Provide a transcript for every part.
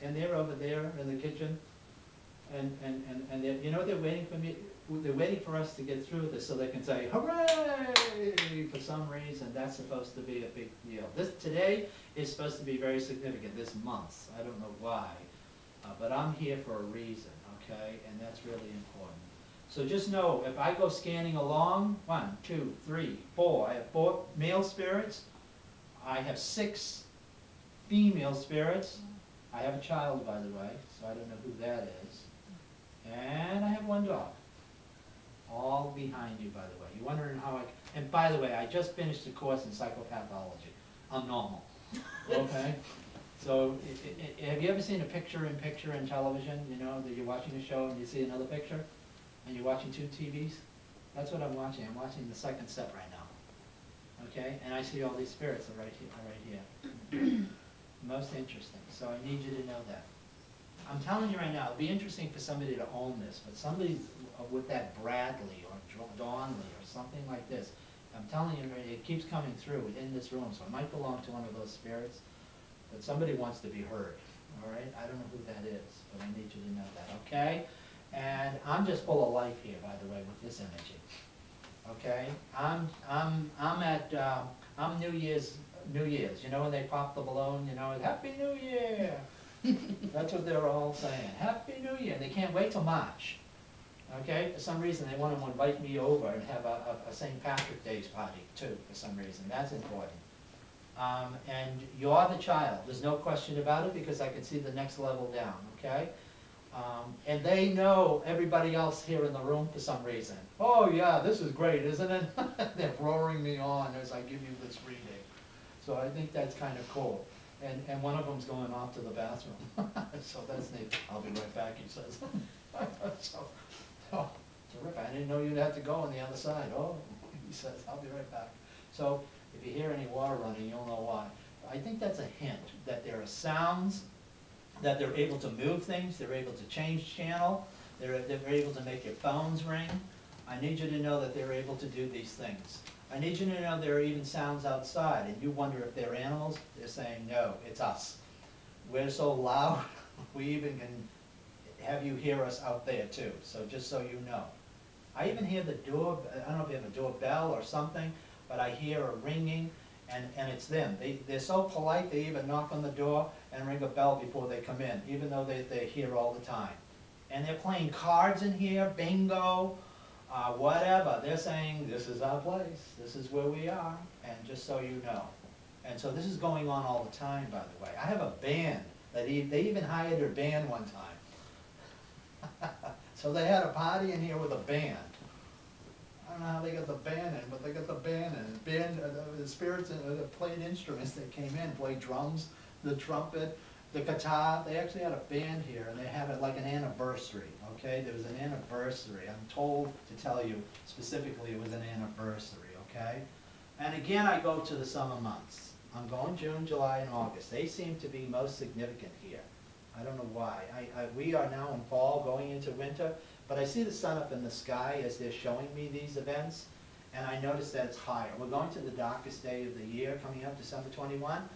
and they're over there in the kitchen, and they're, you know, they're waiting for me. They're waiting for us to get through this so they can say, hooray! For some reason, that's supposed to be a big deal. Today is supposed to be very significant, this month. I don't know why, but I'm here for a reason, okay? And that's really important. So just know, if I go scanning along, 1, 2, 3, 4, I have 4 male spirits. I have 6 female spirits. I have a child, by the way, so I don't know who that is. And I have 1 dog. All behind you, by the way. You're wondering how and by the way, I just finished a course in psychopathology. I'm normal, okay? So, have you ever seen a picture-in-picture in television, you know, that you're watching a show and you see another picture, and you're watching 2 TVs? That's what I'm watching. I'm watching the second set right now, okay? And I see all these spirits are right here. Most interesting. So I need you to know that. I'm telling you right now, it'd be interesting for somebody to own this, but somebody with that Bradley or Dawnley or something like this, I'm telling you, it keeps coming through within this room, so it might belong to one of those spirits, but somebody wants to be heard, all right? I don't know who that is, but I need you to know that, okay? And I'm just full of life here, by the way, with this energy, okay? I'm New Year's, you know when they pop the balloon, you know, Happy New Year! That's what they're all saying. Happy New Year. They can't wait till March. Okay? For some reason, they want to invite me over and have a St. Patrick's Day's party, too, for some reason. That's important. And you're the child. There's no question about it because I can see the next level down. Okay? And they know everybody else here in the room for some reason. Oh, yeah, this is great, isn't it? They're roaring me on as I give you this reading. So I think that's kind of cool. And one of them's going off to the bathroom. So that's neat. I'll be right back, he says. So, terrific. I didn't know you'd have to go on the other side. Oh, he says, I'll be right back. So if you hear any water running, you'll know why. I think that's a hint that there are sounds, that they're able to move things, they're able to change channel, they're able to make your phones ring. I need you to know that they're able to do these things. I need you to know there are even sounds outside, and you wonder if they're animals. They're saying, no, it's us. We're so loud, we even can have you hear us out there too, so just so you know. I even hear the door, I don't know if you have a doorbell or something, but I hear a ringing, and it's them. They're so polite, they even knock on the door and ring a bell before they come in, even though they're here all the time. And they're playing cards in here, bingo, whatever. They're saying, this is our place, this is where we are, and just so you know. And so this is going on all the time, by the way. I have a band, they even hired a band one time. So they had a party in here with a band. I don't know how they got the band in, but they got the band in. The spirits that played instruments that came in, played drums, the trumpet, the guitar. They actually had a band here, and they had it like an anniversary, okay? There was an anniversary. I'm told to tell you specifically it was an anniversary, okay? And again, I go to the summer months. I'm going June, July, and August. They seem to be most significant here. I don't know why. We are now in fall, going into winter, but I see the sun up in the sky as they're showing me these events, and I notice that it's higher. We're going to the darkest day of the year, coming up December 21,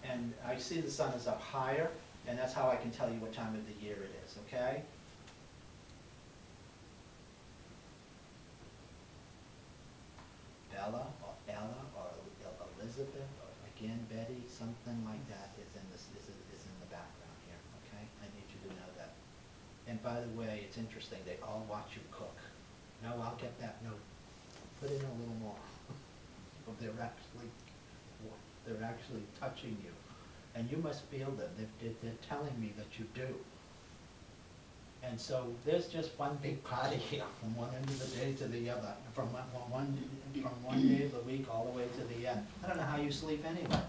and I see the sun is up higher, and that's how I can tell you what time of the year it is, okay? Bella or Elizabeth, or again Betty, something like that is in the background here, okay? I need you to know that. And by the way, it's interesting, they all watch you cook. No, I'll get that note. Put in a little more. They're actually touching you. And you must feel them. They're telling me that you do. And so there's just one big party here from one end of the day to the other, from one day of the week all the way to the end. I don't know how you sleep anyway.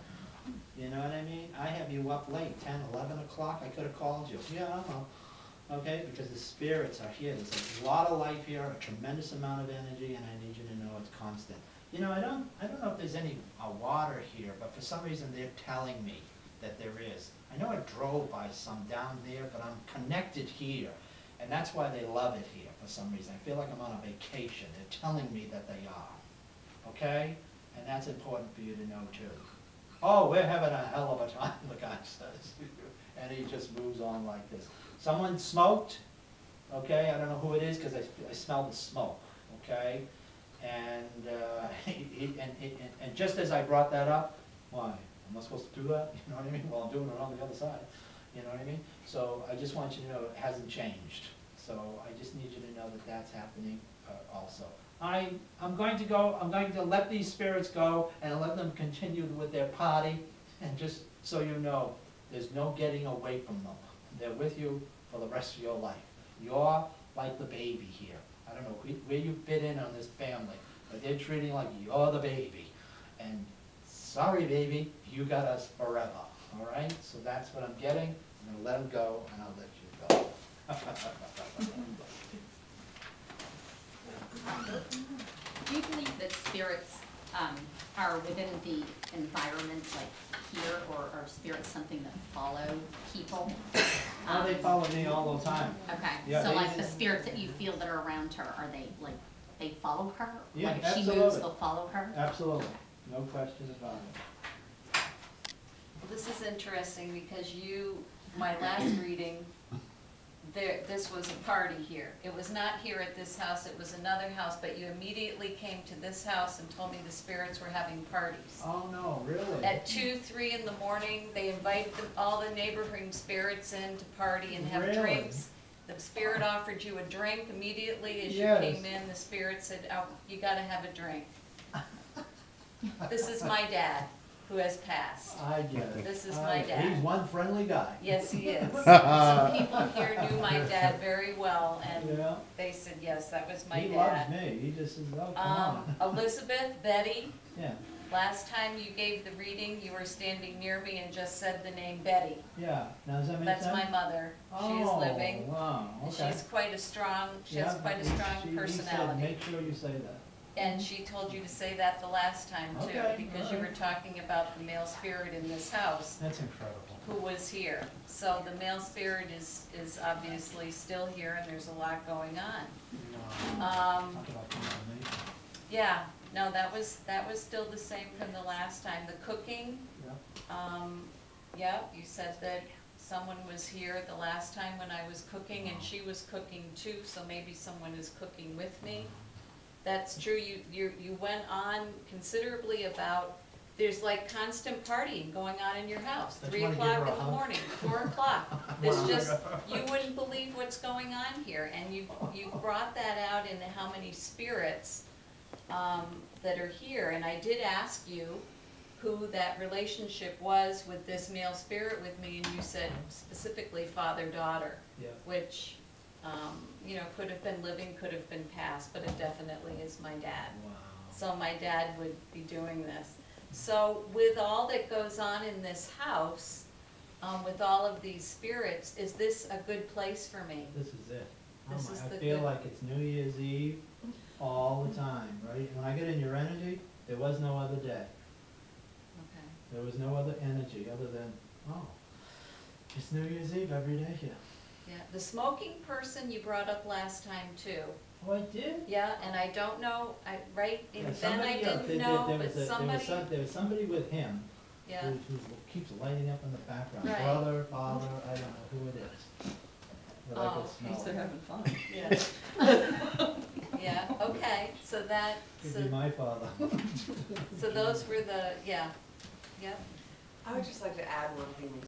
You know what I mean? I have you up late, 10, 11 o'clock. I could have called you. Yeah, I know. Okay, because the spirits are here. There's a lot of life here, a tremendous amount of energy, and I need you to know it's constant. You know, I don't know if there's any water here, but for some reason they're telling me that there is. I know I drove by some down there, but I'm connected here. And that's why they love it here for some reason. I feel like I'm on a vacation. They're telling me that they are. Okay? And that's important for you to know too. Oh, we're having a hell of a time, the guy says. and he just moves on like this. Someone smoked, okay, I don't know who it is, because I smell the smoke, okay? And, and just as I brought that up, why? Am I supposed to do that? You know what I mean? Well, I'm doing it on the other side, you know what I mean? So I just want you to know it hasn't changed. So I just need you to know that that's happening also. I'm going to let these spirits go and let them continue with their party, and just so you know, there's no getting away from them. They're with you for the rest of your life. You're like the baby here. I don't know where you fit in on this family, but they're treating you like you're the baby. And sorry, baby, you got us forever, all right? So that's what I'm getting. I'm gonna let them go, and I'll let you go. Do you believe that spirits are within the environment, like here, or are spirits something that follow people? Oh, they follow me all the time. Okay, Yeah, so like the spirits that you feel that are around her, are they like, they follow her? Yeah, like if absolutely. she moves, they'll follow her? Absolutely, no question about it. Well, this is interesting because my last reading, this was a party here. It was not here at this house, it was another house, but you immediately came to this house and told me the spirits were having parties. Oh, no, really? At 2, 3 in the morning, they invited all the neighboring spirits in to party and have Really? drinks. The spirit offered you a drink immediately as you Yes. came in. The spirit said, "Oh, you gotta have a drink." This is my dad, who has passed. I get it. This is my dad. He's one friendly guy. Yes, he is. Some people here knew my dad very well, and Yeah. they said, yes, that was my He dad. loves me, he just says, oh, come on. Elizabeth, Betty, Yeah, last time you gave the reading, you were standing near me and just said the name Betty. yeah, now does that make sense? That's my mother. She is Oh, living. wow, And okay. she's quite a strong, she has Yeah, quite a he strong personality. said, make sure you say that. And she told you to say that the last time too, Okay, because you all were right. talking about the male spirit in this house That's incredible. who was here. So the male spirit is obviously still here, and there's a lot going on. No, talk about combination. Yeah, no, that was still the same from the last time. The cooking, Yeah. yeah, you said that someone was here the last time when I was cooking, and she was cooking too, so maybe someone is cooking with me. That's true, you went on considerably about, there's like constant partying going on in your house. Don't 3 you wanna give her o'clock a in the hug? morning, 4 o'clock. There's just, you wouldn't believe what's going on here, and you've brought that out into how many spirits that are here. And I did ask you who that relationship was with this male spirit with me, and you said specifically father-daughter, Yeah. which, you know, could have been living, could have been past, but it definitely is my dad. Wow. So my dad would be doing this. So with all that goes on in this house, with all of these spirits, is this a good place for me? This is it. Oh This my, is I the feel good- like it's New Year's Eve all the time, right? When I get in your energy, there was no other day. Okay. There was no other energy other than, oh, it's New Year's Eve every day here. Yeah, the smoking person you brought up last time too. Oh, I did? Yeah, and I don't know, right, Yeah, and then I somebody, didn't know, there but was a- somebody, there was somebody with him yeah, who keeps lighting up in the background. Right. Brother, father, I don't know who it is. But I Oh, could smell At least they're it. having fun. yeah. Yeah, okay, so that, Could be my father. so those were the, yeah, yep, I would just like to add one thing